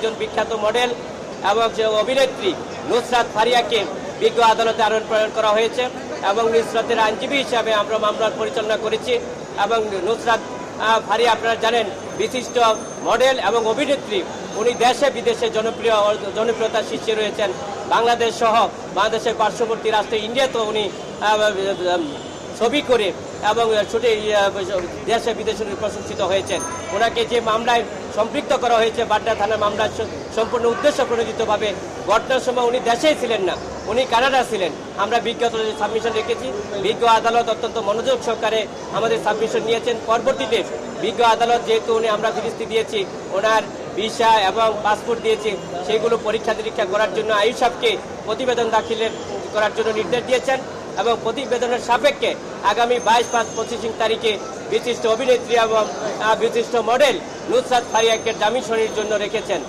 একজন বিখ্যাত মডেল এবং যে অভিনেত্রী নুসরাত ফারিয়াকে বিজ্ঞ আদালতে আরোহণ প্রেরণ করা হয়েছে এবং নুসরাতের আইনজীবী হিসাবে আমরা মামলার পরিচালনা করেছি এবং নুসরাত ফারিয়া আপনারা জানেন বিশিষ্ট মডেল এবং অভিনেত্রী। উনি দেশে বিদেশে জনপ্রিয়তার শীর্ষে রয়েছেন। বাংলাদেশ সহ বাংলাদেশের পার্শ্ববর্তী রাষ্ট্র ইন্ডিয়াতেও উনি ছবি করে এবং ছুটে দেশে বিদেশে প্রশংসিত হয়েছেন। ওনাকে যে মামলায় সম্পৃক্ত করা হয়েছে বাড্ডা থানার মামলার সম্পূর্ণ উদ্দেশ্য প্রণোদিতভাবে ঘটনার সময় উনি দেশেই ছিলেন না, উনি কানাডা ছিলেন। আমরা বিজ্ঞ সাবমিশন রেখেছি, বিজ্ঞ আদালত অত্যন্ত মনোযোগ সহকারে আমাদের সাবমিশন নিয়েছেন। পরবর্তীতে বিজ্ঞ আদালত যেহেতু আমরা ফিরিস্তি দিয়েছি, ওনার ভিসা এবং পাসপোর্ট দিয়েছি, সেগুলো পরীক্ষা নিরীক্ষা করার জন্য আইসাবকে প্রতিবেদন দাখিল করার জন্য নির্দেশ দিয়েছেন এবং প্রতিবেদনের সাপেক্ষে আগামী 22-5-25 তারিখে বিশিষ্ট অভিনেত্রী এবং বিশিষ্ট মডেল নুসরাত ফারিয়াকে জামিন শুনানির জন্য রেখেছেন।